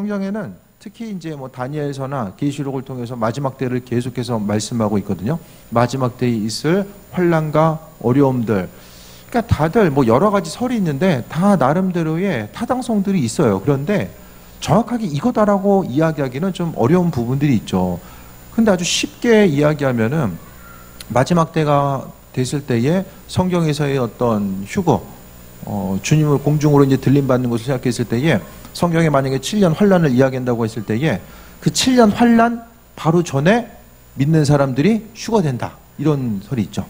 성경에는 특히 이제 뭐 다니엘서나 계시록을 통해서 마지막 때를 계속해서 말씀하고 있거든요. 마지막 때에 있을 환난과 어려움들. 그러니까 다들 뭐 여러 가지 설이 있는데 다 나름대로의 타당성들이 있어요. 그런데 정확하게 이거다라고 이야기하기는 좀 어려운 부분들이 있죠. 근데 아주 쉽게 이야기하면은 마지막 때가 됐을 때에 성경에서의 어떤 휴거, 주님을 공중으로 이제 들림받는 것을 생각했을 때에 성경에 만약에 7년 환란을 이야기한다고 했을 때에 그 7년 환란 바로 전에 믿는 사람들이 휴거된다. 이런 설이 있죠.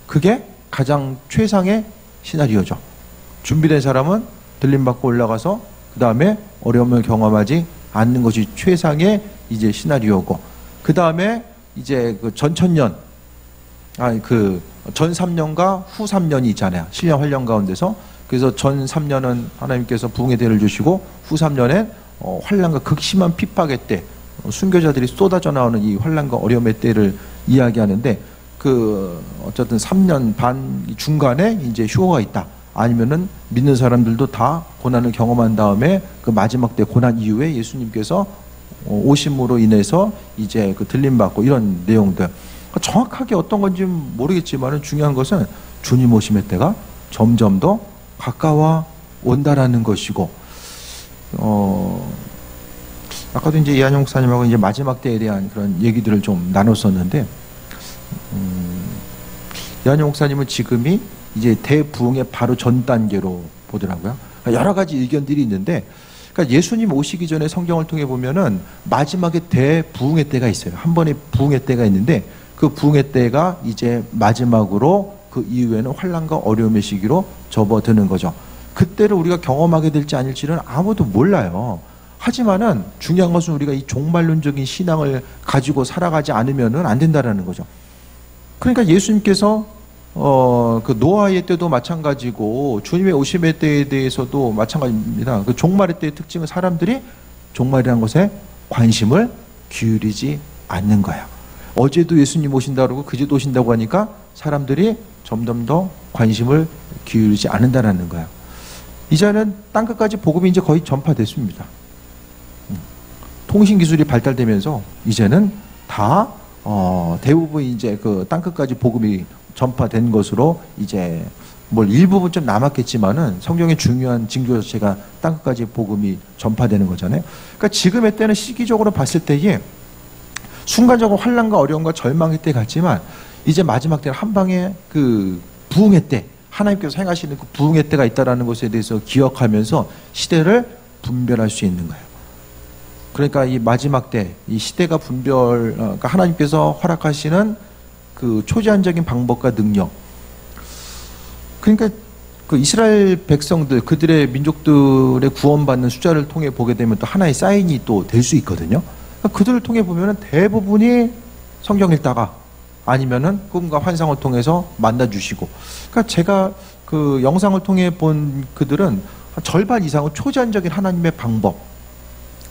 그게 가장 최상의 시나리오죠. 준비된 사람은 들림받고 올라가서 그 다음에 어려움을 경험하지 않는 것이 최상의 이제 시나리오고, 그 다음에 이제 그 전천년, 전 3년과 후 3년이 있잖아요. 7년 환란 가운데서. 그래서 전 3년은 하나님께서 부흥의 때를 주시고 후 3년엔 환란과 극심한 핍박의 때, 순교자들이 쏟아져 나오는 이 환란과 어려움의 때를 이야기하는데, 어쨌든 3년 반 중간에 이제 휴거가 있다. 아니면은 믿는 사람들도 다 고난을 경험한 다음에 그 마지막 때 고난 이후에 예수님께서 오심으로 인해서 이제 그 들림받고 이런 내용들. 정확하게 어떤 건지 모르겠지만 중요한 것은 주님 오심의 때가 점점 더 가까워 온다라는 것이고, 아까도 이제 이한영 목사님하고 이제 마지막 때에 대한 그런 얘기들을 좀 나눴었는데, 이한영 목사님은 지금이 이제 대부흥의 바로 전 단계로 보더라고요. 여러 가지 의견들이 있는데, 그러니까 예수님 오시기 전에 성경을 통해 보면은 마지막에 대부흥의 때가 있어요. 한 번의 부흥의 때가 있는데, 그 부흥의 때가 이제 마지막으로 그 이후에는 환난과 어려움의 시기로 접어드는 거죠. 그때를 우리가 경험하게 될지 아닐지는 아무도 몰라요. 하지만은 중요한 것은 우리가 이 종말론적인 신앙을 가지고 살아가지 않으면은 안 된다라는 거죠. 그러니까 예수님께서 그 노아의 때도 마찬가지고 주님의 오심의 때에 대해서도 마찬가지입니다. 그 종말의 때의 특징은 사람들이 종말이라는 것에 관심을 기울이지 않는 거예요. 어제도 예수님 오신다고 그러고 그제도 오신다고 하니까 사람들이 점점 더 관심을 기울이지 않는다라는 거예요. 이제는 땅끝까지 복음이 이제 거의 전파됐습니다. 통신 기술이 발달되면서 이제는 다 대부분 이제 그 땅끝까지 복음이 전파된 것으로, 이제 뭘 일부분 좀 남았겠지만은 성경의 중요한 징조 자체가 땅끝까지 복음이 전파되는 거잖아요. 그러니까 지금의 때는 시기적으로 봤을 때에 순간적으로 환난과 어려움과 절망의 때 같지만, 이제 마지막 때는 한 방에 그 부흥의 때, 하나님께서 행하시는 그 부흥의 때가 있다라는 것에 대해서 기억하면서 시대를 분별할 수 있는 거예요. 그러니까 이 마지막 때, 이 시대가 그러니까 하나님께서 허락하시는 그 초제한적인 방법과 능력. 그러니까 그 이스라엘 백성들, 그들의 민족들의 구원받는 숫자를 통해 보게 되면 또 하나의 사인이 또 될 수 있거든요. 그러니까 그들을 통해 보면은 대부분이 성경 읽다가 아니면은 꿈과 환상을 통해서 만나주시고, 그러니까 제가 그 영상을 통해 본 그들은 절반 이상은 초제한적인 하나님의 방법,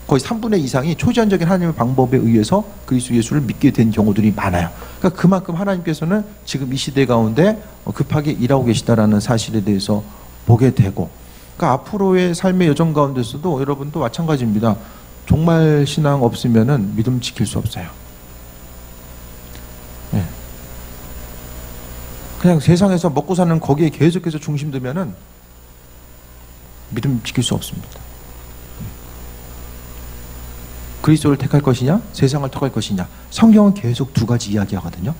거의 3분의 2 이상이 초제한적인 하나님의 방법에 의해서 그리스도 예수를 믿게 된 경우들이 많아요. 그러니까 그만큼 하나님께서는 지금 이 시대 가운데 급하게 일하고 계시다라는 사실에 대해서 보게 되고, 그러니까 앞으로의 삶의 여정 가운데서도 여러분도 마찬가지입니다. 종말 신앙 없으면은 믿음 지킬 수 없어요. 네. 그냥 세상에서 먹고 사는 거기에 계속해서 중심 두면은 믿음 지킬 수 없습니다. 그리스도를 택할 것이냐, 세상을 택할 것이냐. 성경은 계속 두 가지 이야기하거든요.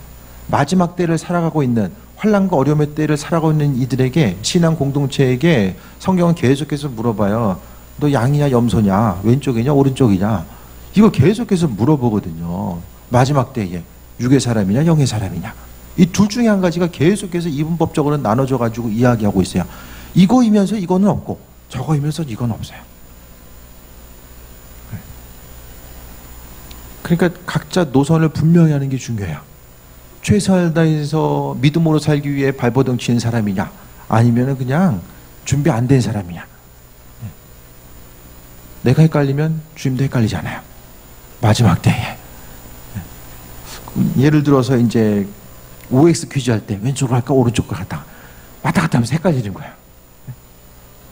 마지막 때를 살아가고 있는, 환난과 어려움의 때를 살아가고 있는 이들에게, 신앙 공동체에게 성경은 계속해서 물어봐요. 너 양이냐 염소냐, 왼쪽이냐 오른쪽이냐, 이거 계속해서 물어보거든요. 마지막 때에 육의 사람이냐 영의 사람이냐, 이 둘 중에 한 가지가 계속해서 이분법적으로 나눠져 가지고 이야기하고 있어요. 이거이면서 이거는 없고 저거이면서 이건 없어요. 그러니까 각자 노선을 분명히 하는 게 중요해요. 최선을 다해서 믿음으로 살기 위해 발버둥 치는 사람이냐, 아니면 그냥 준비 안 된 사람이냐. 내가 헷갈리면 주님도 헷갈리잖아요. 마지막 때에. 예를 들어서 이제 OX 퀴즈 할 때 왼쪽으로 할까 오른쪽으로 할까 왔다 갔다 하면서 헷갈리는 거예요.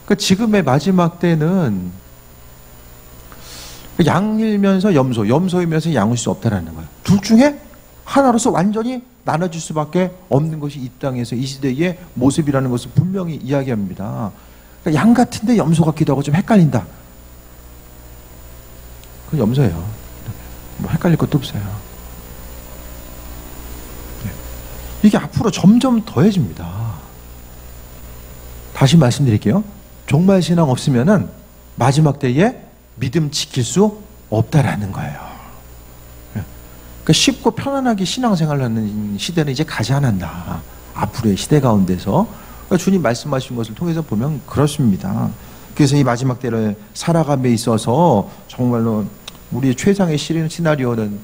그러니까 지금의 마지막 때는 양일면서 염소, 염소이면서 양일 수 없다라는 거예요. 둘 중에 하나로서 완전히 나눠질 수밖에 없는 것이 이 땅에서 이 시대의 모습이라는 것을 분명히 이야기합니다. 그러니까 양 같은데 염소 같기도 하고 좀 헷갈린다. 그건 염소예요. 뭐 헷갈릴 것도 없어요. 이게 앞으로 점점 더해집니다. 다시 말씀드릴게요. 종말 신앙 없으면은 마지막 때에 믿음 지킬 수 없다라는 거예요. 그러니까 쉽고 편안하게 신앙생활을 하는 시대는 이제 가지 않았나. 앞으로의 시대 가운데서. 그러니까 주님 말씀하신 것을 통해서 보면 그렇습니다. 그래서 이 마지막 때를 살아감에 있어서 정말로 우리의 최상의 시나리오는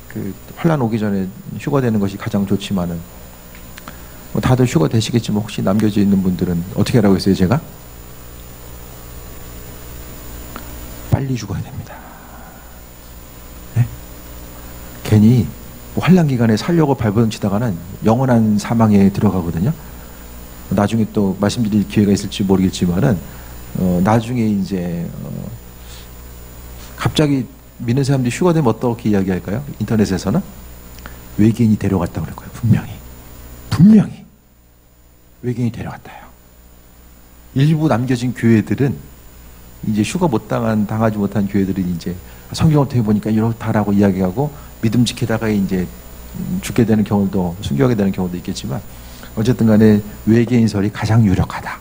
그 환란 오기 전에 휴가 되는 것이 가장 좋지만은 뭐 다들 휴가 되시겠지만 혹시 남겨져 있는 분들은 어떻게 하라고 했어요, 제가? 빨리 죽어야 됩니다. 네? 괜히 환란 기간에 살려고 발버둥치다가는 영원한 사망에 들어가거든요. 나중에 또 말씀드릴 기회가 있을지 모르겠지만은 나중에 이제 갑자기 믿는 사람들이 휴가 되면 어떻게 이야기할까요? 인터넷에서는 외계인이 데려갔다고 그럴 거예요. 분명히 외계인이 데려갔다요. 일부 남겨진 교회들은 이제 휴가 당하지 못한 교회들은 이제 성경을 통해 보니까 이렇다라고 이야기하고 믿음 지키다가 이제 죽게 되는 경우도, 순교하게 되는 경우도 있겠지만 어쨌든 간에 외계인설이 가장 유력하다.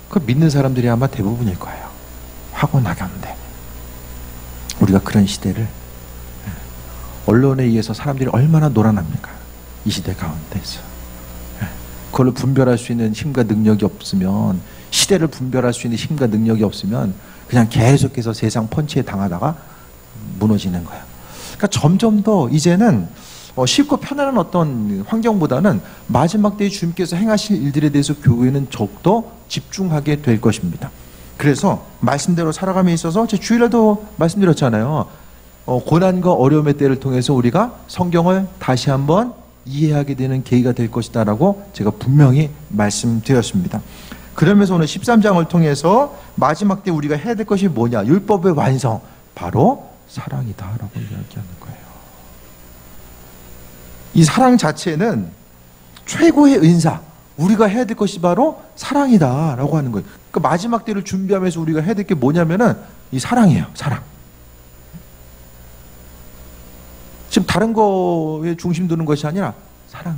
그 믿는 사람들이 아마 대부분일 거예요. 화고나가는데 우리가 그런 시대를, 언론에 의해서 사람들이 얼마나 놀아납니까? 이 시대 가운데서. 그걸 분별할 수 있는 힘과 능력이 없으면, 시대를 분별할 수 있는 힘과 능력이 없으면 그냥 계속해서 세상 펀치에 당하다가 무너지는 거예요. 그러니까 점점 더 이제는 쉽고 편안한 어떤 환경보다는 마지막 때에 주님께서 행하실 일들에 대해서 교회는 더욱더 집중하게 될 것입니다. 그래서 말씀대로 살아감에 있어서 제 주일에도 말씀드렸잖아요. 고난과 어려움의 때를 통해서 우리가 성경을 다시 한번 이해하게 되는 계기가 될 것이다 라고 제가 분명히 말씀드렸습니다. 그러면서 오늘 13장을 통해서 마지막 때 우리가 해야 될 것이 뭐냐? 율법의 완성, 바로 사랑이다 라고 이야기하는 거예요. 이 사랑 자체는 최고의 은사, 우리가 해야 될 것이 바로 사랑이다 라고 하는 거예요. 그 마지막 때를 준비하면서 우리가 해야 될 게 뭐냐면은 이 사랑이에요. 사랑. 지금 다른 거에 중심 두는 것이 아니라 사랑.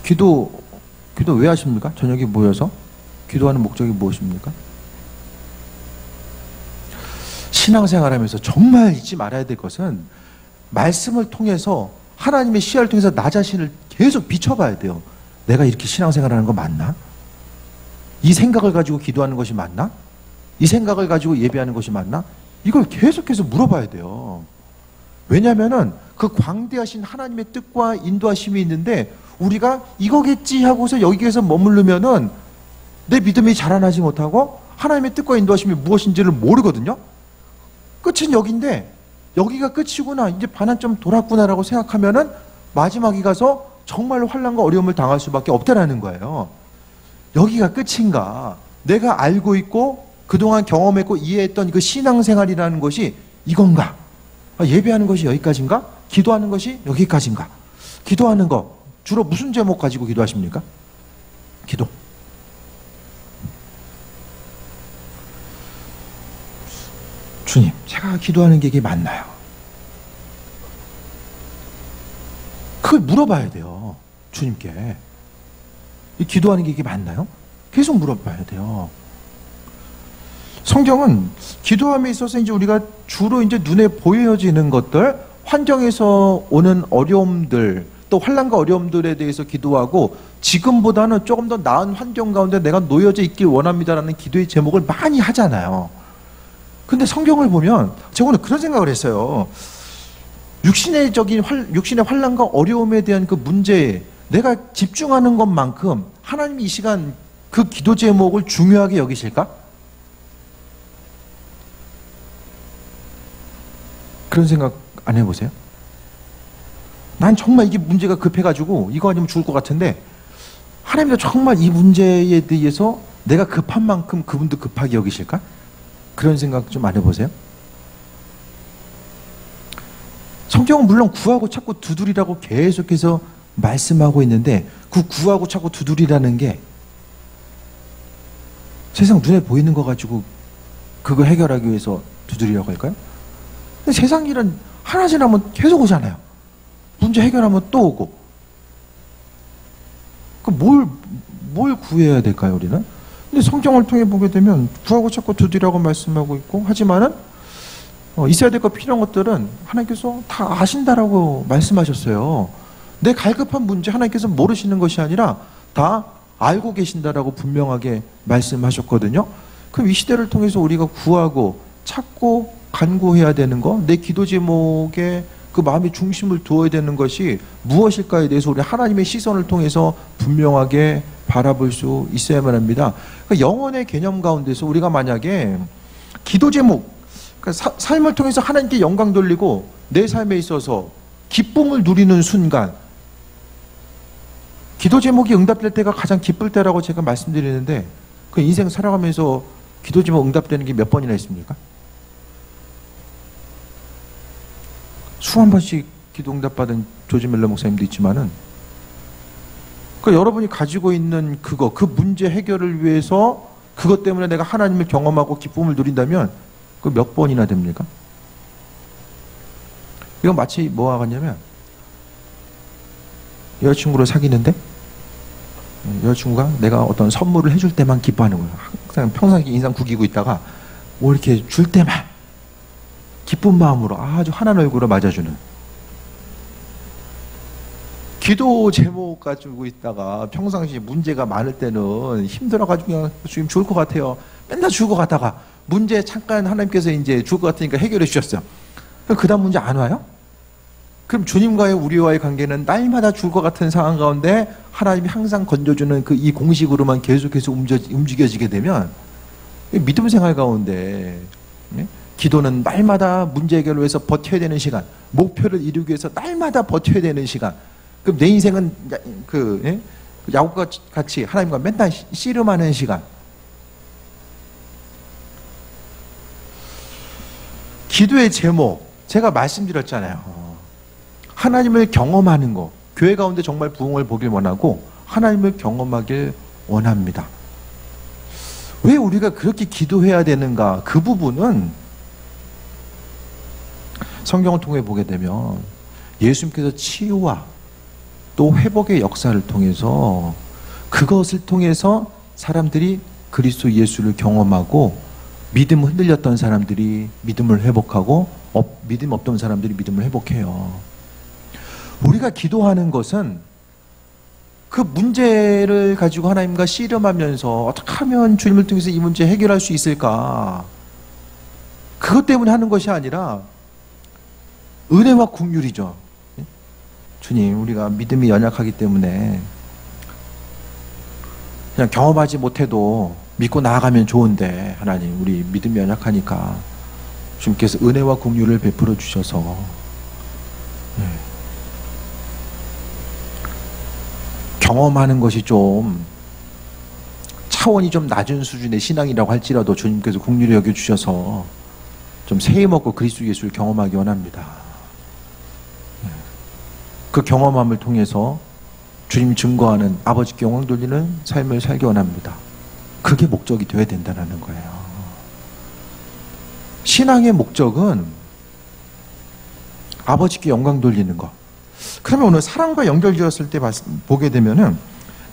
기도 왜 하십니까? 저녁에 모여서 기도하는 목적이 무엇입니까? 신앙생활하면서 정말 잊지 말아야 될 것은 말씀을 통해서, 하나님의 시야를 통해서 나 자신을 계속 비춰봐야 돼요. 내가 이렇게 신앙생활하는 거 맞나? 이 생각을 가지고 기도하는 것이 맞나? 이 생각을 가지고 예배하는 것이 맞나? 이걸 계속해서 물어봐야 돼요. 왜냐하면은 그 광대하신 하나님의 뜻과 인도하심이 있는데 우리가 이거겠지 하고서 여기에서 머무르면은 내 믿음이 자라나지 못하고 하나님의 뜻과 인도하심이 무엇인지를 모르거든요. 끝은 여기인데 여기가 끝이구나, 이제 반환점 돌았구나라고 생각하면은 마지막에 가서 정말로 환난과 어려움을 당할 수밖에 없다라는 거예요. 여기가 끝인가? 내가 알고 있고 그동안 경험했고 이해했던 그 신앙생활이라는 것이 이건가? 예배하는 것이 여기까지인가? 기도하는 것이 여기까지인가? 기도하는 거 주로 무슨 제목 가지고 기도하십니까? 기도. 주님, 제가 기도하는 게 이게 맞나요? 그걸 물어봐야 돼요. 주님께. 이 기도하는 게 이게 맞나요? 계속 물어봐야 돼요. 성경은 기도함에 있어서 이제 우리가 주로 이제 눈에 보여지는 것들, 환경에서 오는 어려움들, 또 환난과 어려움들에 대해서 기도하고 지금보다는 조금 더 나은 환경 가운데 내가 놓여져 있길 원합니다라는 기도의 제목을 많이 하잖아요. 근데 성경을 보면 제가 오늘 그런 생각을 했어요. 육신의 환난과 어려움에 대한 그 문제에 내가 집중하는 것만큼 하나님이 이 시간 그 기도 제목을 중요하게 여기실까? 그런 생각 안 해보세요? 난 정말 이게 문제가 급해가지고 이거 아니면 죽을 것 같은데 하나님도 정말 이 문제에 대해서 내가 급한 만큼 그분도 급하게 여기실까? 그런 생각 좀 안 해보세요? 성경은 물론 구하고 찾고 두드리라고 계속해서 말씀하고 있는데 그 구하고 찾고 두드리라는 게 세상 눈에 보이는 거 가지고 그거 해결하기 위해서 두드리라고 할까요? 근데 세상 일은 하나 지나면 계속 오잖아요. 문제 해결하면 또 오고. 그럼 뭘 구해야 될까요, 우리는? 근데 성경을 통해 보게 되면 구하고 찾고 두드리라고 말씀하고 있고, 하지만은 있어야 될 것 필요한 것들은 하나님께서 다 아신다라고 말씀하셨어요. 내 갈급한 문제 하나님께서 모르시는 것이 아니라 다 알고 계신다라고 분명하게 말씀하셨거든요. 그럼 이 시대를 통해서 우리가 구하고 찾고 간구해야 되는 거, 내 기도 제목에 그 마음의 중심을 두어야 되는 것이 무엇일까에 대해서 우리 하나님의 시선을 통해서 분명하게 바라볼 수 있어야만 합니다. 그러니까 영혼의 개념 가운데서 우리가 만약에 기도 제목, 그러니까 삶을 통해서 하나님께 영광 돌리고 내 삶에 있어서 기쁨을 누리는 순간, 기도 제목이 응답될 때가 가장 기쁠 때라고 제가 말씀드리는데 그 인생 살아가면서 기도 제목 응답되는 게 몇 번이나 있습니까? 수만 번씩 기도 응답받은 조지 멜러 목사님도 있지만은 그 여러분이 가지고 있는 그거, 그 문제 해결을 위해서 그것 때문에 내가 하나님을 경험하고 기쁨을 누린다면 그 몇 번이나 됩니까? 이건 마치 뭐와 같냐면 여자친구를 사귀는데 여자친구가 내가 어떤 선물을 해줄 때만 기뻐하는 거예요. 항상 평상시 인상 구기고 있다가 뭐 이렇게 줄 때만 기쁜 마음으로 아주 환한 얼굴로 맞아주는. 기도 제목 가지고 있다가 평상시 문제가 많을 때는 힘들어가지고 그냥 주님 죽을 것 같아요. 맨날 죽을 것 같다가 문제 잠깐 하나님께서 이제 죽을 것 같으니까 해결해 주셨어요. 그 다음 문제 안 와요? 그럼 주님과의 우리와의 관계는 날마다 죽을 것 같은 상황 가운데 하나님이 항상 건져주는 그 이 공식으로만 계속해서 움직여지게 되면 믿음 생활 가운데 기도는 날마다 문제 해결을 위해서 버텨야 되는 시간, 목표를 이루기 위해서 날마다 버텨야 되는 시간. 그럼 내 인생은 야곱과 같이 하나님과 맨날 씨름하는 시간. 기도의 제목, 제가 말씀드렸잖아요. 하나님을 경험하는 거, 교회 가운데 정말 부흥을 보길 원하고 하나님을 경험하길 원합니다. 왜 우리가 그렇게 기도해야 되는가? 그 부분은 성경을 통해 보게 되면 예수님께서 치유와 또 회복의 역사를 통해서 그것을 통해서 사람들이 그리스도 예수를 경험하고 믿음 흔들렸던 사람들이 믿음을 회복하고 믿음 없던 사람들이 믿음을 회복해요. 우리가 기도하는 것은 그 문제를 가지고 하나님과 씨름하면서 어떻게 하면 주님을 통해서 이 문제 해결할 수 있을까? 그것 때문에 하는 것이 아니라 은혜와 긍휼이죠. 주님, 우리가 믿음이 연약하기 때문에 그냥 경험하지 못해도 믿고 나아가면 좋은데 하나님, 우리 믿음이 연약하니까 주님께서 은혜와 긍휼을 베풀어 주셔서 경험하는 것이 좀 차원이 좀 낮은 수준의 신앙이라고 할지라도 주님께서 긍휼히 여겨주셔서 좀 새해 먹고 그리스도 예수를 경험하기 원합니다. 그 경험함을 통해서 주님 증거하는 아버지께 영광 돌리는 삶을 살기 원합니다. 그게 목적이 되어야 된다는 거예요. 신앙의 목적은 아버지께 영광 돌리는 것. 그러면 오늘 사랑과 연결되었을 때 보게 되면은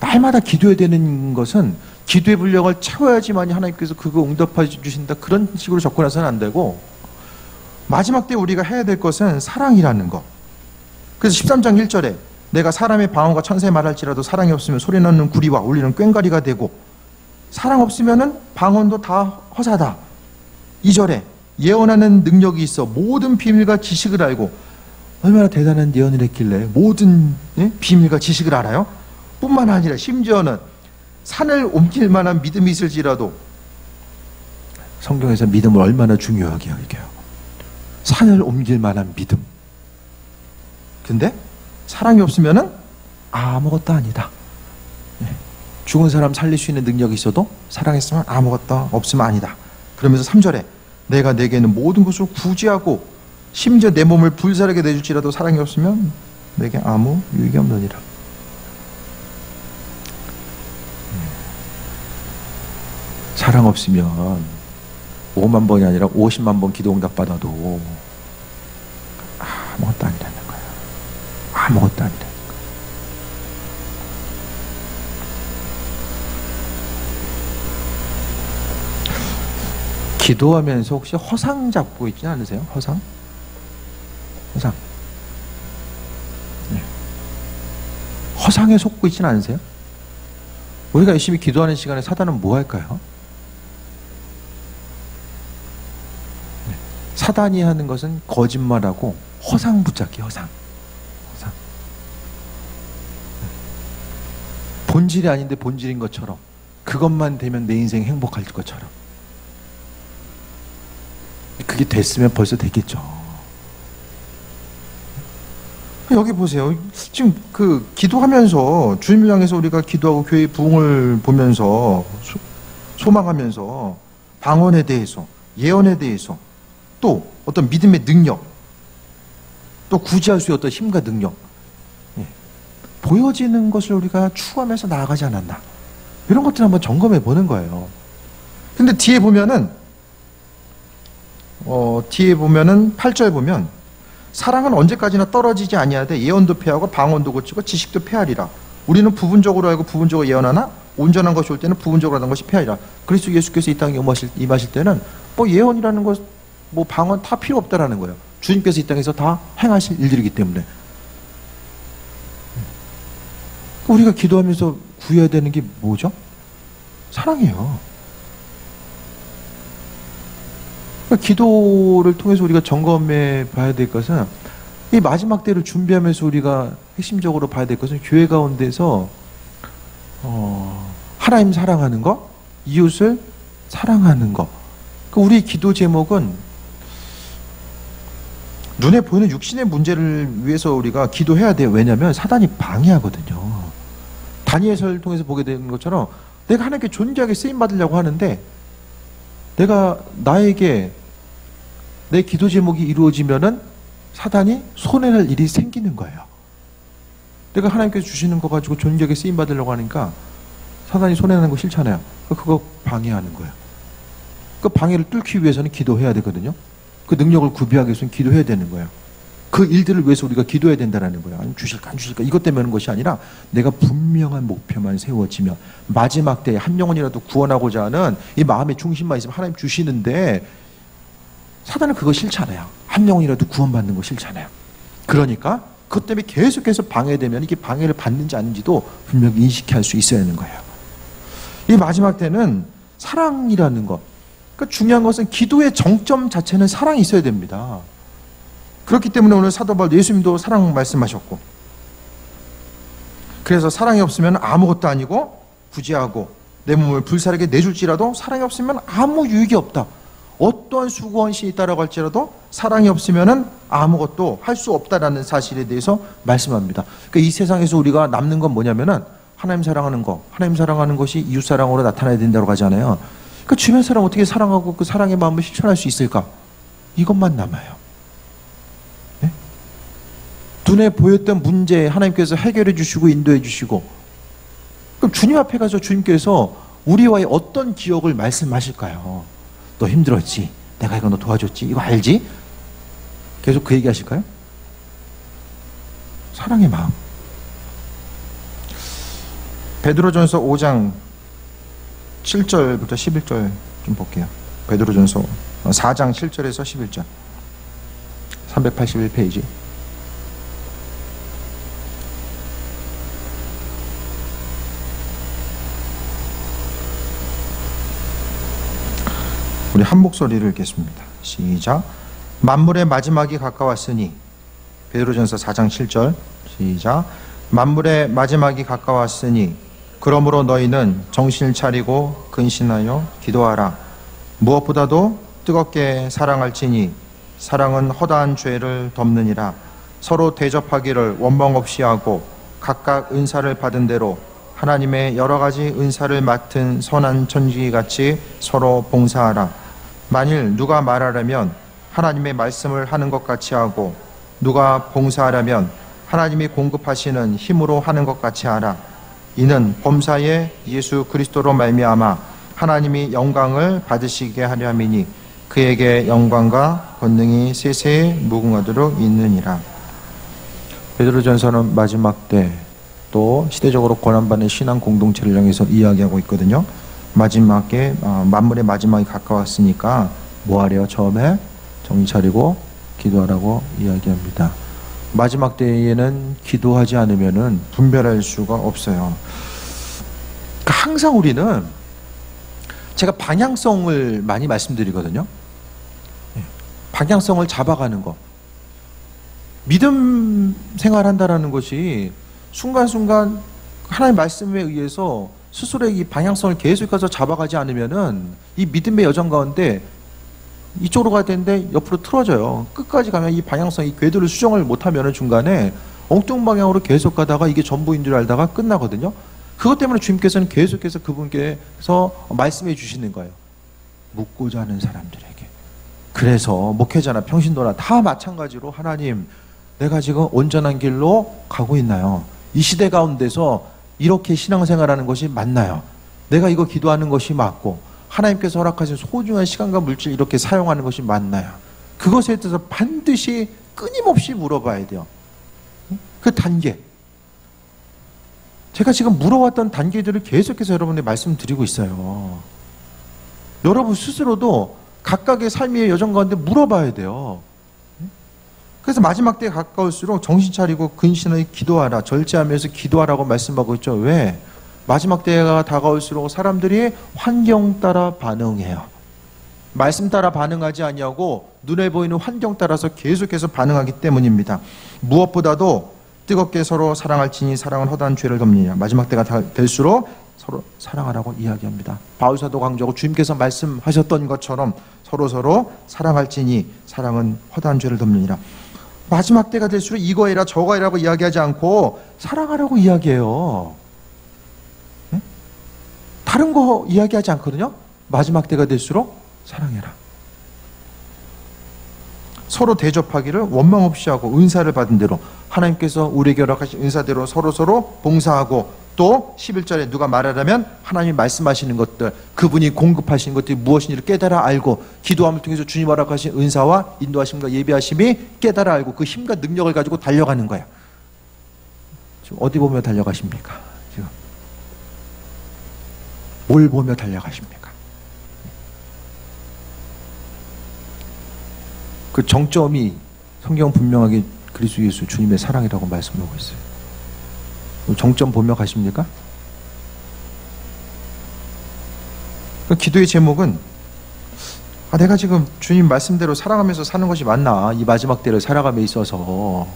날마다 기도해야 되는 것은 기도의 분량을 채워야지만 하나님께서 그거 응답해 주신다, 그런 식으로 접근해서는 안 되고 마지막 때 우리가 해야 될 것은 사랑이라는 것. 그래서 13장 1절에 내가 사람의 방언과 천사의 말할지라도 사랑이 없으면 소리나는 구리와 울리는 꽹과리가 되고 사랑 없으면은 방언도 다 허사다. 2절에 예언하는 능력이 있어 모든 비밀과 지식을 알고, 얼마나 대단한 예언을 했길래 모든 비밀과 지식을 알아요? 뿐만 아니라 심지어는 산을 옮길 만한 믿음이 있을지라도, 성경에서 믿음을 얼마나 중요하게 여겨요. 산을 옮길 만한 믿음. 근데 사랑이 없으면은 아무것도 아니다. 죽은 사람 살릴 수 있는 능력이 있어도 사랑했으면 아무것도 없으면 아니다. 그러면서 3절에 내가 내게는 모든 것을 구제하고 심지어 내 몸을 불사르게 내줄지라도 사랑이 없으면 내게 아무 유익이 없느니라. 사랑 없으면 5만 번이 아니라 50만 번 기도 응답 받아도 아무것도 아니라는 거야. 아무것도 아니라는 거야. 기도하면서 혹시 허상 잡고 있지 않으세요? 허상? 허상. 네. 허상에 속고 있지는 않으세요? 우리가 열심히 기도하는 시간에 사단은 뭐 할까요? 네. 사단이 하는 것은 거짓말하고 허상 붙잡기, 허상. 허상. 네. 본질이 아닌데 본질인 것처럼, 그것만 되면 내 인생 행복할 것처럼. 그게 됐으면 벌써 됐겠죠. 여기 보세요. 지금 그 기도하면서 주님을 향해서 우리가 기도하고 교회의 부흥을 보면서 소망하면서 방언에 대해서, 예언에 대해서, 또 어떤 믿음의 능력, 또 구제할 수 있는 어떤 힘과 능력, 보여지는 것을 우리가 추구하면서 나아가지 않았나, 이런 것들을 한번 점검해 보는 거예요. 근데 뒤에 보면은 8절 보면 사랑은 언제까지나 떨어지지 아니하되 예언도 패하고 방언도 고치고 지식도 패하리라. 우리는 부분적으로 알고 부분적으로 예언하나 온전한 것이 올 때는 부분적으로 하는 것이 패하리라. 그리스도 예수께서 이 땅에 임하실 때는 뭐 예언이라는 것, 뭐 방언 다 필요 없다라는 거예요. 주님께서 이 땅에서 다 행하실 일들이기 때문에. 우리가 기도하면서 구해야 되는 게 뭐죠? 사랑이에요. 그러니까 기도를 통해서 우리가 점검해 봐야 될 것은, 이 마지막 때를 준비하면서 우리가 핵심적으로 봐야 될 것은 교회 가운데서 하나님 사랑하는 거, 이웃을 사랑하는 거. 그러니까 우리 기도 제목은 눈에 보이는 육신의 문제를 위해서 우리가 기도해야 돼요. 왜냐하면 사단이 방해하거든요. 다니엘서를 통해서 보게 되는 것처럼 내가 하나님께 존귀하게 쓰임받으려고 하는데, 내가 나에게 내 기도 제목이 이루어지면은 사단이 손해낼 일이 생기는 거예요. 내가 하나님께서 주시는 거 가지고 존귀하게 쓰임 받으려고 하니까 사단이 손해내는 거 싫잖아요. 그거 방해하는 거예요. 그 방해를 뚫기 위해서는 기도해야 되거든요. 그 능력을 구비하기 위해서는 기도해야 되는 거예요. 그 일들을 위해서 우리가 기도해야 된다는 거예요. 아니, 주실까 안 주실까 이것 때문에 하는 것이 아니라, 내가 분명한 목표만 세워지면 마지막 때에 한 영혼이라도 구원하고자 하는 이 마음의 중심만 있으면 하나님 주시는데, 사단은 그거 싫잖아요. 한 영혼이라도 구원받는 거 싫잖아요. 그러니까 그것 때문에 계속해서 방해되면 이게 방해를 받는지 아닌지도 분명히 인식할 수 있어야 하는 거예요. 이 마지막 때는 사랑이라는 것, 그러니까 중요한 것은 기도의 정점 자체는 사랑이 있어야 됩니다. 그렇기 때문에 오늘 사도 바울, 예수님도 사랑 말씀하셨고, 그래서 사랑이 없으면 아무것도 아니고 구제하고 내 몸을 불사르게 내줄지라도 사랑이 없으면 아무 유익이 없다. 어떠한 수고한 신이 있다라고 할지라도 사랑이 없으면 아무것도 할 수 없다라는 사실에 대해서 말씀합니다. 그러니까 이 세상에서 우리가 남는 건 뭐냐면은 하나님 사랑하는 거, 하나님 사랑하는 것이 이웃 사랑으로 나타나야 된다고 하잖아요. 그러니까 주변 사람 어떻게 사랑하고 그 사랑의 마음을 실천할 수 있을까? 이것만 남아요. 눈에 보였던 문제 하나님께서 해결해 주시고 인도해 주시고, 그럼 주님 앞에 가서 주님께서 우리와의 어떤 기억을 말씀하실까요? 너 힘들었지? 내가 이거 너 도와줬지? 이거 알지? 계속 그 얘기 하실까요? 사랑의 마음. 베드로전서 5장 7절부터 11절 좀 볼게요. 베드로전서 4장 7절에서 11절 381페이지. 우리 한 목소리를 읽겠습니다. 시작. 만물의 마지막이 가까웠으니, 베드로전서 4장 7절 시작. 만물의 마지막이 가까웠으니 그러므로 너희는 정신을 차리고 근신하여 기도하라. 무엇보다도 뜨겁게 사랑할지니 사랑은 허다한 죄를 덮느니라. 서로 대접하기를 원망 없이 하고 각각 은사를 받은 대로 하나님의 여러 가지 은사를 맡은 선한 천지기같이 서로 봉사하라. 만일 누가 말하려면 하나님의 말씀을 하는 것 같이 하고, 누가 봉사하려면 하나님이 공급하시는 힘으로 하는 것 같이 하라. 이는 범사에 예수 그리스도로 말미암아 하나님이 영광을 받으시게 하려 함이니 그에게 영광과 권능이 세세에 무궁하도록 있느니라. 베드로전서는 마지막 때 또 시대적으로 고난받는 신앙 공동체를 향해서 이야기하고 있거든요. 마지막에 만물의 마지막이 가까웠으니까 뭐 하래요? 처음에 정신 차리고 기도하라고 이야기합니다. 마지막 때에는 기도하지 않으면은 분별할 수가 없어요. 그러니까 항상 우리는, 제가 방향성을 많이 말씀드리거든요. 방향성을 잡아가는 거. 믿음 생활한다라는 것이 순간순간 하나님의 말씀에 의해서 스스로의 이 방향성을 계속해서 잡아가지 않으면은 이 믿음의 여정 가운데 이쪽으로 가야 되는데 옆으로 틀어져요. 끝까지 가면 이 방향성이 궤도를 수정을 못하면은 중간에 엉뚱 방향으로 계속 가다가 이게 전부인 줄 알다가 끝나거든요. 그것 때문에 주님께서는 계속해서 그분께서 말씀해 주시는 거예요. 묻고자 하는 사람들에게. 그래서 목회자나 평신도나 다 마찬가지로, 하나님, 내가 지금 온전한 길로 가고 있나요? 이 시대 가운데서 이렇게 신앙생활하는 것이 맞나요? 내가 이거 기도하는 것이 맞고 하나님께서 허락하신 소중한 시간과 물질 이렇게 사용하는 것이 맞나요? 그것에 대해서 반드시 끊임없이 물어봐야 돼요. 그 단계, 제가 지금 물어왔던 단계들을 계속해서 여러분께 말씀드리고 있어요. 여러분 스스로도 각각의 삶의 여정 가운데 물어봐야 돼요. 그래서 마지막 때에 가까울수록 정신 차리고 근신하여 기도하라, 절제하면서 기도하라고 말씀하고 있죠. 왜? 마지막 때가 다가올수록 사람들이 환경 따라 반응해요. 말씀 따라 반응하지 아니하고 눈에 보이는 환경 따라서 계속해서 반응하기 때문입니다. 무엇보다도 뜨겁게 서로 사랑할지니 사랑은 허다한 죄를 덮느니라. 마지막 때가 될수록 서로 사랑하라고 이야기합니다. 바울사도 강조하고 주님께서 말씀하셨던 것처럼 서로 사랑할지니 사랑은 허다한 죄를 덮느니라. 마지막 때가 될수록 이거 해라 저거 해라고 이야기하지 않고 사랑하라고 이야기해요. 네? 다른 거 이야기하지 않거든요. 마지막 때가 될수록 사랑해라. 서로 대접하기를 원망 없이 하고 은사를 받은 대로, 하나님께서 우리에게 허락하신 은사대로 서로 봉사하고, 또 11절에 누가 말하려면 하나님이 말씀하시는 것들, 그분이 공급하시는 것들이 무엇인지를 깨달아 알고, 기도함을 통해서 주님 허락하신 은사와 인도하심과 예비하심이 깨달아 알고 그 힘과 능력을 가지고 달려가는 거예요. 지금 어디 보며 달려가십니까? 지금 뭘 보며 달려가십니까? 그 정점이 성경 분명하게 그리스도 예수 주님의 사랑이라고 말씀하고 있어요. 정점 보며 가십니까? 그 기도의 제목은, 내가 지금 주님 말씀대로 사랑하면서 사는 것이 맞나? 이 마지막 때를 살아감에 있어서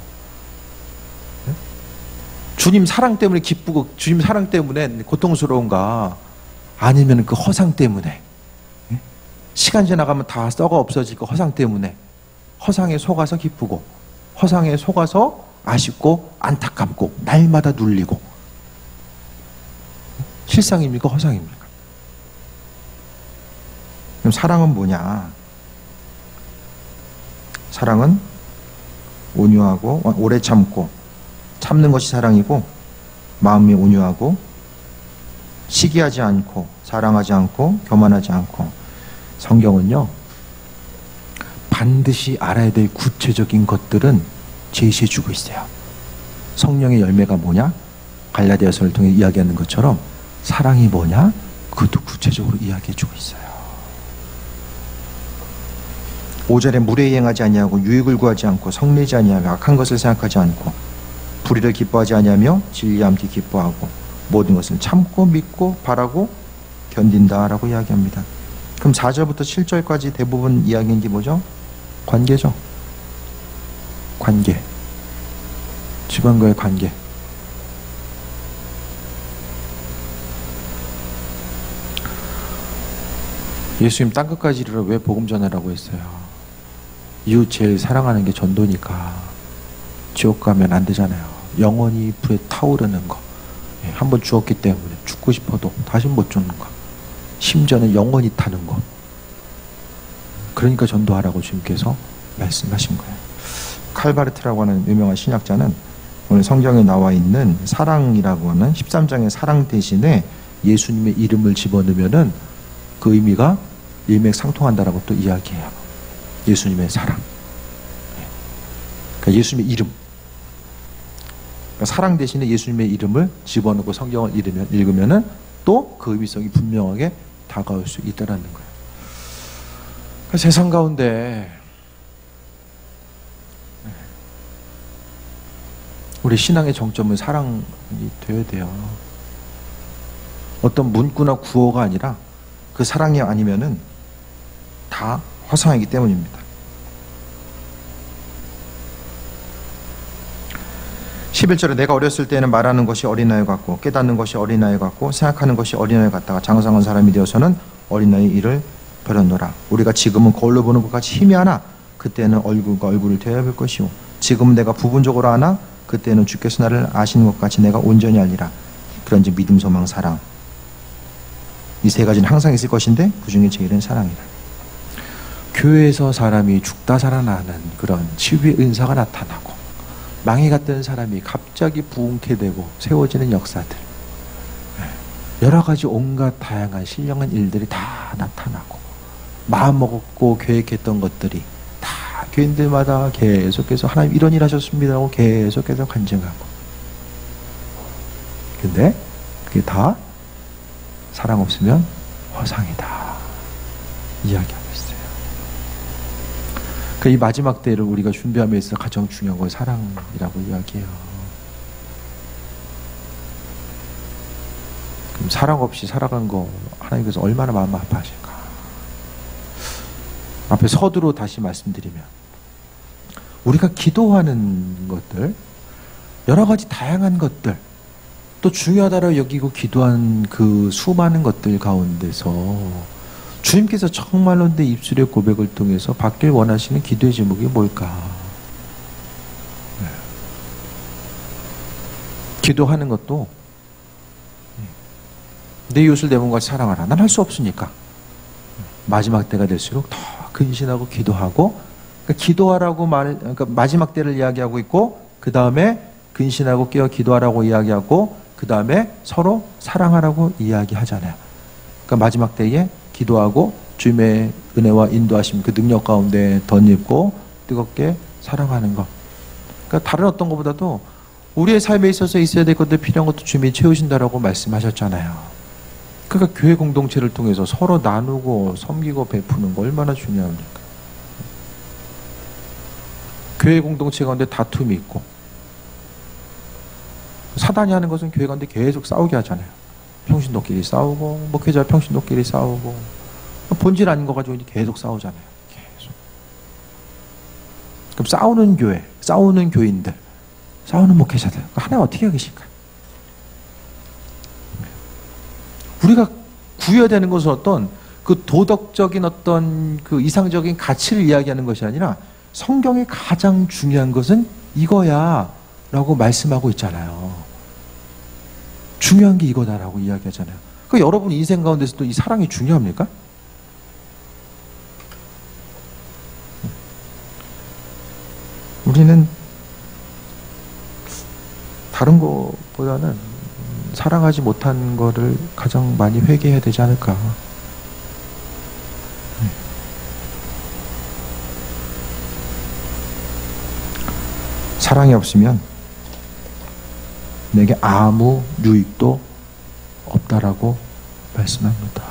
주님 사랑 때문에 기쁘고 주님 사랑 때문에 고통스러운가? 아니면 그 허상 때문에, 시간 지나가면 다 썩어 없어질 그 허상 때문에 허상에 속아서 기쁘고, 허상에 속아서 아쉽고 안타깝고 날마다 눌리고, 실상입니까? 허상입니까? 그럼 사랑은 뭐냐? 사랑은 온유하고 오래 참고, 참는 것이 사랑이고, 마음이 온유하고 시기하지 않고 사랑하지 않고 교만하지 않고. 성경은요 반드시 알아야 될 구체적인 것들은 제시해주고 있어요. 성령의 열매가 뭐냐? 갈라디아서를 통해 이야기하는 것처럼 사랑이 뭐냐? 그것도 구체적으로 이야기해주고 있어요. 5절에 물에 행하지 아니하고 유익을 구하지 않고 성내지 아니하며 악한 것을 생각하지 않고 불의를 기뻐하지 아니하며 진리함께 기뻐하고 모든 것을 참고 믿고 바라고 견딘다라고 이야기합니다. 그럼 4절부터 7절까지 대부분 이야기인 게 뭐죠? 관계죠. 관계. 주변과의 관계. 예수님 땅끝까지 이르러 왜 복음 전하라고 했어요? 이웃 제일 사랑하는 게 전도니까. 지옥 가면 안 되잖아요. 영원히 불에 타오르는 거. 한번 죽었기 때문에 죽고 싶어도 다시 못 죽는 것. 심지어는 영원히 타는 것. 그러니까 전도하라고 주님께서 말씀하신 거예요. 칼바르트라고 하는 유명한 신학자는 오늘 성경에 나와 있는 사랑이라고 하는 13장의 사랑 대신에 예수님의 이름을 집어넣으면은 그 의미가 일맥상통한다라고 또 이야기해요. 예수님의 사랑. 그러니까 예수님의 이름. 그러니까 사랑 대신에 예수님의 이름을 집어넣고 성경을 읽으면은 또 그 의미성이 분명하게 다가올 수 있다라는 거예요. 그러니까 세상 가운데 우리 신앙의 정점은 사랑이 되어야 돼요. 어떤 문구나 구호가 아니라 그 사랑이 아니면은 다 허상이기 때문입니다. 11절에 내가 어렸을 때는 말하는 것이 어린아이 같고 깨닫는 것이 어린아이 같고 생각하는 것이 어린아이 같다가 장성한 사람이 되어서는 어린아이 일을 버렸노라. 우리가 지금은 거울로 보는 것 같이 희미하나 그때는 얼굴과 얼굴을 대하볼 것이요 지금은 내가 부분적으로 아나 그때는 주께서 나를 아시는 것 같이 내가 온전히 알리라. 그런지 믿음, 소망, 사랑 이 세 가지는 항상 있을 것인데 그 중에 제일은 사랑이다. 교회에서 사람이 죽다 살아나는 그런 치유의 은사가 나타나고 망해 갔던 사람이 갑자기 부흥케 되고 세워지는 역사들, 여러 가지 온갖 다양한 신령한 일들이 다 나타나고 마음 먹었고 계획했던 것들이 다 교인들마다 계속해서 하나님 이런 일 하셨습니다 하고 계속해서 간증하고, 근데 그게 다 사랑 없으면 허상이다 이야기하고 있어요. 이 마지막 때를 우리가 준비함에 있어 가장 중요한 건 사랑이라고 이야기해요. 그럼 사랑 없이 살아간 거 하나님께서 얼마나 마음 아파하실까. 앞에 서두로 다시 말씀드리면 우리가 기도하는 것들, 여러 가지 다양한 것들, 또 중요하다고 여기고 기도한 그 수많은 것들 가운데서 주님께서 정말로 내 입술의 고백을 통해서 받길 원하시는 기도의 제목이 뭘까? 기도하는 것도 내 이웃을 내 몸같이 사랑하라. 난 할 수 없으니까. 마지막 때가 될수록 더 근신하고 기도하고, 그러니까 기도하라고 그러니까 마지막 때를 이야기하고 있고, 그 다음에 근신하고 깨어 기도하라고 이야기하고, 그 다음에 서로 사랑하라고 이야기하잖아요. 그러니까 마지막 때에 기도하고 주님의 은혜와 인도하심 그 능력 가운데 덧입고 뜨겁게 사랑하는 것. 그러니까 다른 어떤 것보다도 우리의 삶에 있어서 있어야 될 것들, 필요한 것도 주님이 채우신다라고 말씀하셨잖아요. 그러니까 교회 공동체를 통해서 서로 나누고 섬기고 베푸는 거 얼마나 중요합니까? 교회 공동체 가운데 다툼이 있고, 사단이 하는 것은 교회 가운데 계속 싸우게 하잖아요. 평신도끼리 싸우고, 목회자 평신도끼리 싸우고, 본질 아닌 거 가지고 계속 싸우잖아요. 계속. 그럼 싸우는 교회, 싸우는 교인들, 싸우는 목회자들, 하나님 어떻게 하고 계실까? 우리가 구해야 되는 것은 어떤 그 도덕적인 어떤 그 이상적인 가치를 이야기하는 것이 아니라 성경의 가장 중요한 것은 이거야 라고 말씀하고 있잖아요. 중요한 게 이거다라고 이야기하잖아요. 그러니까 여러분 인생 가운데서도 이 사랑이 중요합니까? 우리는 다른 것보다는 사랑하지 못한 거를 가장 많이 회개해야 되지 않을까. 사랑이 없으면 내게 아무 유익도 없다라고 말씀합니다.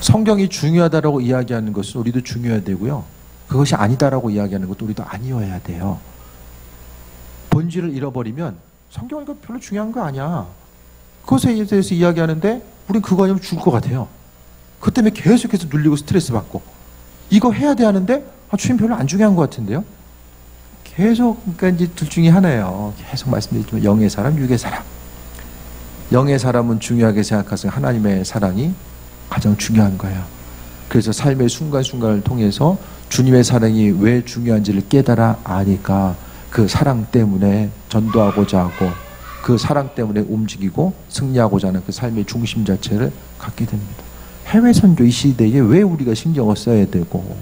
성경이 중요하다라고 이야기하는 것은 우리도 중요해야 되고요. 그것이 아니다라고 이야기하는 것도 우리도 아니어야 돼요. 본질을 잃어버리면 성경이 별로 중요한 거 아니야. 그것에 대해서 이야기하는데 우린 그거 아니면 죽을 것 같아요. 그것 때문에 계속해서 눌리고 스트레스 받고, 이거 해야 돼 하는데 주님 별로 안 중요한 것 같은데요. 계속, 그러니까 이제 둘 중에 하나예요. 계속 말씀드리지만 영의 사람, 육의 사람. 영의 사람은 중요하게 생각해서 하나님의 사랑이 가장 중요한 거예요. 그래서 삶의 순간순간을 통해서 주님의 사랑이 왜 중요한지를 깨달아 아니까 그 사랑 때문에 전도하고자 하고, 그 사랑 때문에 움직이고 승리하고자 하는 그 삶의 중심 자체를 갖게 됩니다. 해외 선교 이 시대에 왜 우리가 신경을 써야 되고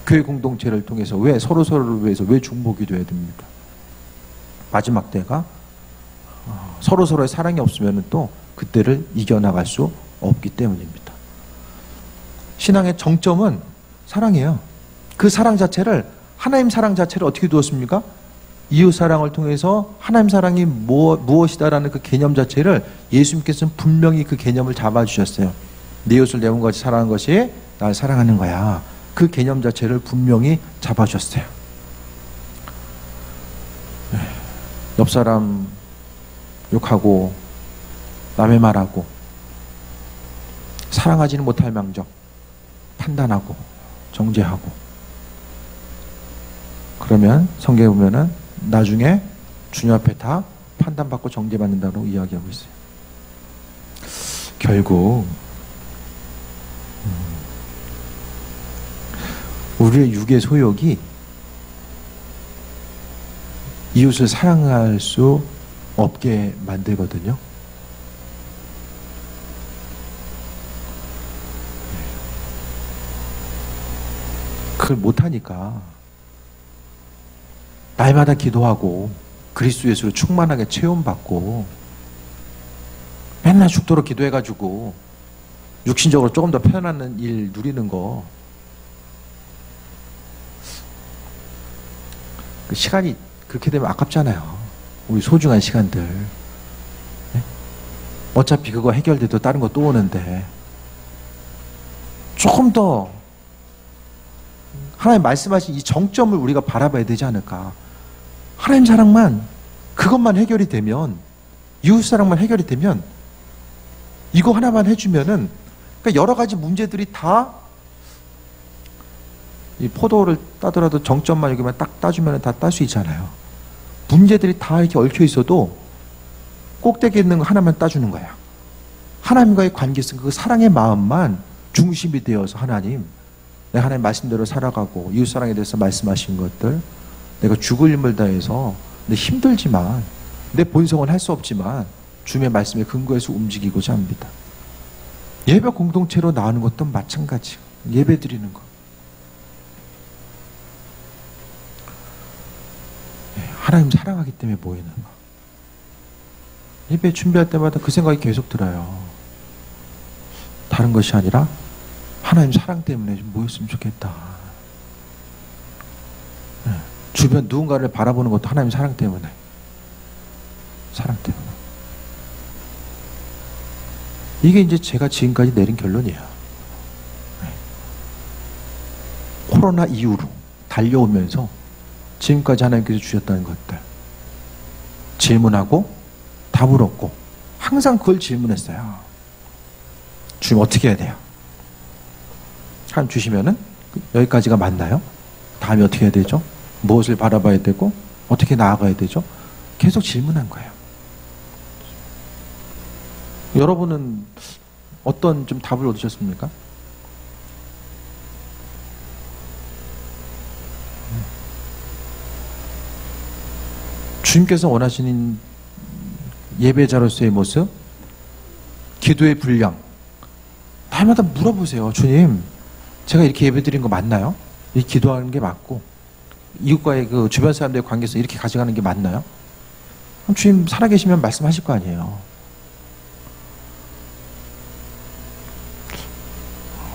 교회 공동체를 통해서 왜 서로서로를 위해서 왜 중보기도해야 됩니까? 마지막 때가 서로서로의 사랑이 없으면 또 그때를 이겨나갈 수 없기 때문입니다. 신앙의 정점은 사랑이에요. 그 사랑 자체를, 하나님 사랑 자체를 어떻게 두었습니까? 이웃 사랑을 통해서 하나님 사랑이 무엇이다라는 그 개념 자체를 예수님께서는 분명히 그 개념을 잡아주셨어요. 내 이웃을 내 몸과 같이 사랑하는 것이 나를 사랑하는 거야. 그 개념 자체를 분명히 잡아주셨어요. 옆 사람 욕하고 남의 말하고 사랑하지는 못할 망정 판단하고 정죄하고, 그러면 성경에 보면은 나중에 주님 앞에 다 판단받고 정죄받는다고 이야기하고 있어요. 결국 우리의 육의 소욕이 이웃을 사랑할 수 없게 만들거든요. 그걸 못하니까 날마다 기도하고 그리스도 예수로 충만하게 체험받고 맨날 죽도록 기도해가지고 육신적으로 조금 더 편안한 일 누리는 거, 그 시간이 그렇게 되면 아깝잖아요. 우리 소중한 시간들. 네? 어차피 그거 해결돼도 다른 거 또 오는데 조금 더 하나님 말씀하신 이 정점을 우리가 바라봐야 되지 않을까. 하나님 사랑만, 그것만 해결이 되면, 이웃 사랑만 해결이 되면, 이거 하나만 해주면은, 그러니까 여러 가지 문제들이 다, 이 포도를 따더라도 정점만 여기만 딱 따주면 다 딸 수 있잖아요. 문제들이 다 이렇게 얽혀 있어도 꼭대기에 있는 거 하나만 따주는 거야. 하나님과의 관계성, 그 사랑의 마음만 중심이 되어서 하나님, 내가 하나님 말씀대로 살아가고 이웃사랑에 대해서 말씀하신 것들, 내가 죽을 힘을 다해서 내 힘들지만 내 본성은 할 수 없지만 주님의 말씀에 근거해서 움직이고자 합니다. 예배 공동체로 나오는 것도 마찬가지. 예배 드리는 것. 하나님 사랑하기 때문에 모이는 것. 예배 준비할 때마다 그 생각이 계속 들어요. 다른 것이 아니라 하나님 사랑 때문에 좀 모였으면 좋겠다. 주변 누군가를 바라보는 것도 하나님 사랑 때문에. 사랑 때문에. 이게 이제 제가 지금까지 내린 결론이에요. 코로나 이후로 달려오면서 지금까지 하나님께서 주셨다는 것들. 질문하고 답을 얻고 항상 그걸 질문했어요. 주님 어떻게 해야 돼요? 하나님 주시면은 여기까지가 맞나요? 다음에 어떻게 해야 되죠? 무엇을 바라봐야 되고 어떻게 나아가야 되죠? 계속 질문한 거예요. 여러분은 어떤 좀 답을 얻으셨습니까? 주님께서 원하시는 예배자로서의 모습, 기도의 분량, 날마다 물어보세요. 주님, 제가 이렇게 예배드린 거 맞나요? 이렇게 기도하는 게 맞고 이웃과의 그 주변 사람들의 관계에서 이렇게 가져가는 게 맞나요? 그럼 주님 살아계시면 말씀하실 거 아니에요.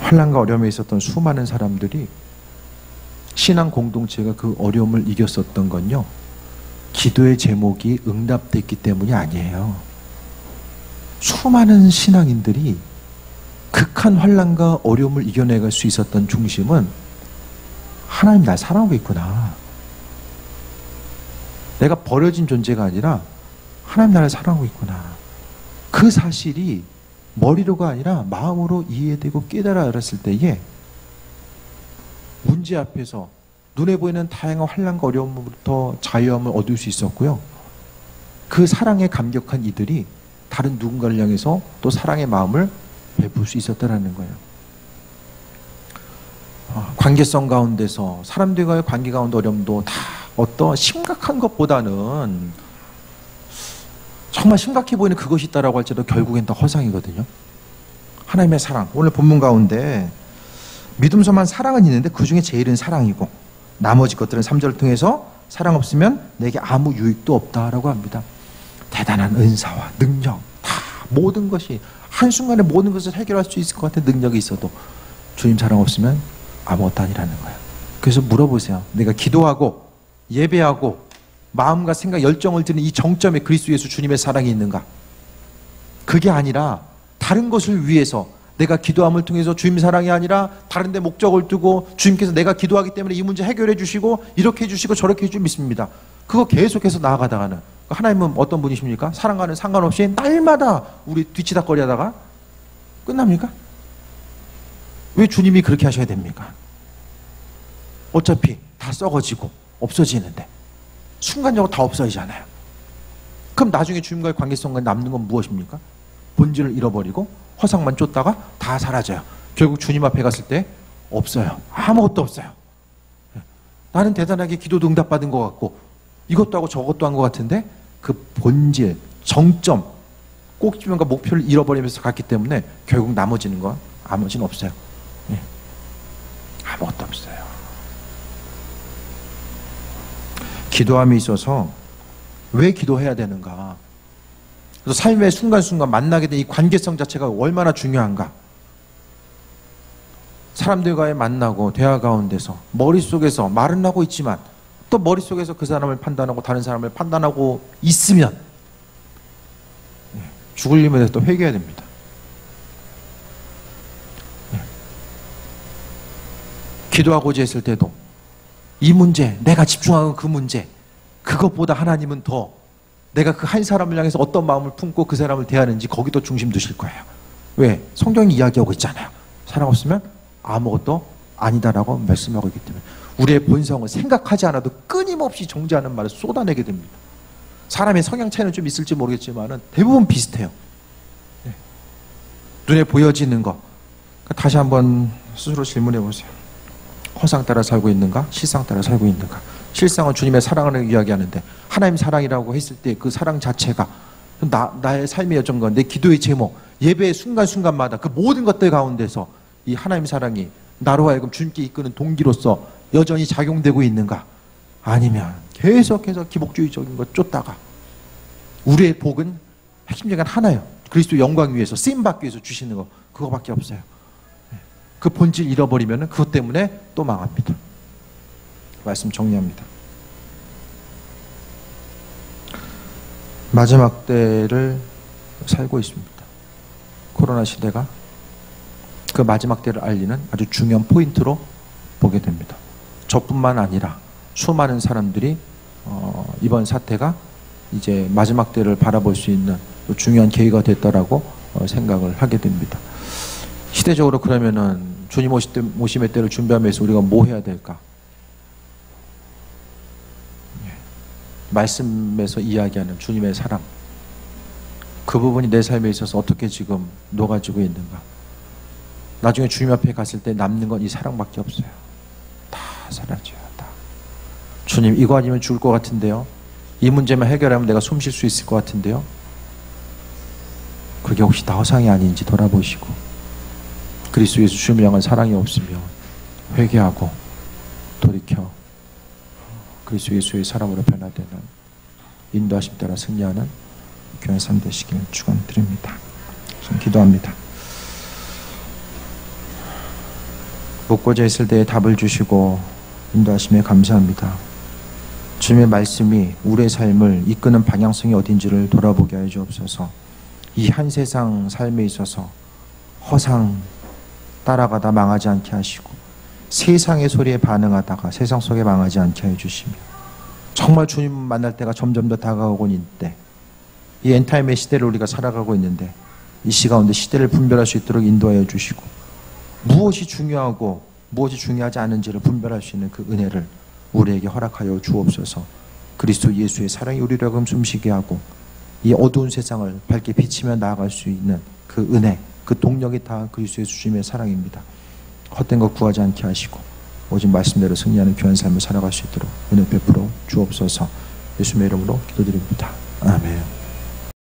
환난과 어려움에 있었던 수많은 사람들이 신앙 공동체가 그 어려움을 이겼었던 건요, 기도의 제목이 응답됐기 때문이 아니에요. 수많은 신앙인들이 극한 환난과 어려움을 이겨내갈 수 있었던 중심은 하나님 날 사랑하고 있구나. 내가 버려진 존재가 아니라 하나님 나를 사랑하고 있구나. 그 사실이 머리로가 아니라 마음으로 이해되고 깨달아 알았을 때에 문제 앞에서 눈에 보이는 다양한 환난과 어려움으로부터 자유함을 얻을 수 있었고요. 그 사랑에 감격한 이들이 다른 누군가를 향해서 또 사랑의 마음을 베풀 수 있었다는 거예요. 관계성 가운데서 사람들과의 관계 가운데 어려움도 다 어떤 심각한 것보다는 정말 심각해 보이는 그것이 있다라고 할지라도 결국엔 다 허상이거든요. 하나님의 사랑, 오늘 본문 가운데 믿음서만 사랑은 있는데 그 중에 제일은 사랑이고 나머지 것들은 3절을 통해서 사랑 없으면 내게 아무 유익도 없다라고 합니다. 대단한 은사와 능력, 다 모든 것이 한순간에 모든 것을 해결할 수 있을 것 같은 능력이 있어도 주님 사랑 없으면 아무것도 아니라는 거예요. 그래서 물어보세요. 내가 기도하고 예배하고 마음과 생각, 열정을 드는 이 정점에 그리스도 예수 주님의 사랑이 있는가? 그게 아니라 다른 것을 위해서 내가 기도함을 통해서 주님 사랑이 아니라 다른 데 목적을 두고 주님께서 내가 기도하기 때문에 이 문제 해결해 주시고 이렇게 해주시고 저렇게 해주시고 믿습니다. 그거 계속해서 나아가다가는 하나님은 어떤 분이십니까? 사랑과는 상관없이 날마다 우리 뒤치다거리 하다가 끝납니까? 왜 주님이 그렇게 하셔야 됩니까? 어차피 다 썩어지고 없어지는데 순간적으로 다 없어지잖아요. 그럼 나중에 주님과의 관계성과 남는 건 무엇입니까? 본질을 잃어버리고 허상만 쫓다가 다 사라져요. 결국 주님 앞에 갔을 때 없어요. 아무것도 없어요. 나는 대단하게 기도도 응답받은 것 같고 이것도 하고 저것도 한 것 같은데 그 본질, 정점, 꼭지점과 목표를 잃어버리면서 갔기 때문에 결국 나머지는 없어요. 아무것도 없어요. 기도함에 있어서 왜 기도해야 되는가? 그래서 삶의 순간순간 만나게 된 이 관계성 자체가 얼마나 중요한가? 사람들과의 만나고 대화 가운데서 머릿속에서 말은 하고 있지만 또 머릿속에서 그 사람을 판단하고 다른 사람을 판단하고 있으면 죽을 일에 대해서 또 회개해야 됩니다. 기도하고자 했을 때도 이 문제, 내가 집중하는 그 문제, 그것보다 하나님은 더 내가 그 한 사람을 향해서 어떤 마음을 품고 그 사람을 대하는지 거기도 중심 두실 거예요. 왜? 성경이 이야기하고 있잖아요. 사랑 없으면 아무것도 아니다라고 말씀하고 있기 때문에 우리의 본성은 생각하지 않아도 끊임없이 정죄하는 말을 쏟아내게 됩니다. 사람의 성향 차이는 좀 있을지 모르겠지만 대부분 비슷해요. 눈에 보여지는 거. 다시 한번 스스로 질문해 보세요. 허상 따라 살고 있는가? 실상 따라 살고 있는가? 실상은 주님의 사랑을 이야기하는데 하나님 사랑이라고 했을 때 그 사랑 자체가 나의 삶의 여정과 내 기도의 제목, 예배의 순간순간마다 그 모든 것들 가운데서 이 하나님 사랑이 나로 하여금 주님께 이끄는 동기로서 여전히 작용되고 있는가? 아니면 계속해서 기복주의적인 것 쫓다가 우리의 복은 핵심적인 하나예요. 그리스도 영광 위해서 쓰임받기 위해서 주시는 거 그거밖에 없어요. 그 본질 잃어버리면 그것 때문에 또 망합니다. 말씀 정리합니다. 마지막 때를 살고 있습니다. 코로나 시대가 그 마지막 때를 알리는 아주 중요한 포인트로 보게 됩니다. 저뿐만 아니라 수많은 사람들이 이번 사태가 이제 마지막 때를 바라볼 수 있는 또 중요한 계기가 됐다라고 생각을 하게 됩니다. 시대적으로 그러면은 주님 오심의 때를 준비하면서 우리가 뭐 해야 될까? 말씀에서 이야기하는 주님의 사랑, 그 부분이 내 삶에 있어서 어떻게 지금 녹아지고 있는가? 나중에 주님 앞에 갔을 때 남는 건 이 사랑밖에 없어요. 다 사라져요. 다. 주님, 이거 아니면 죽을 것 같은데요. 이 문제만 해결하면 내가 숨 쉴 수 있을 것 같은데요. 그게 혹시 다 허상이 아닌지 돌아보시고 그리스도 예수 주님을 향한 사랑이 없으면 회개하고 돌이켜 그리스도 예수의 사람으로 변화되는 인도하심 따라 승리하는 교회 삶 되시길 축원드립니다. 좀 기도합니다. 묻고자 했을 때에 답을 주시고 인도하심에 감사합니다. 주님의 말씀이 우리의 삶을 이끄는 방향성이 어딘지를 돌아보게 하여 주옵소서. 이 한 세상 삶에 있어서 허상 따라가다 망하지 않게 하시고 세상의 소리에 반응하다가 세상 속에 망하지 않게 해주시며 정말 주님 만날 때가 점점 더 다가오고 있는 때 이 엔타임의 시대를 우리가 살아가고 있는데 이 시 가운데 시대를 분별할 수 있도록 인도하여 주시고 무엇이 중요하고 무엇이 중요하지 않은지를 분별할 수 있는 그 은혜를 우리에게 허락하여 주옵소서. 그리스도 예수의 사랑이 우리를 하여금 숨쉬게 하고 이 어두운 세상을 밝게 비치며 나아갈 수 있는 그 은혜, 그 동력이 다 그리스도 예수 주님의 사랑입니다. 헛된 것 구하지 않게 하시고 오직 말씀대로 승리하는 귀한 삶을 살아갈 수 있도록 은혜 베풀어 주옵소서. 예수님의 이름으로 기도드립니다.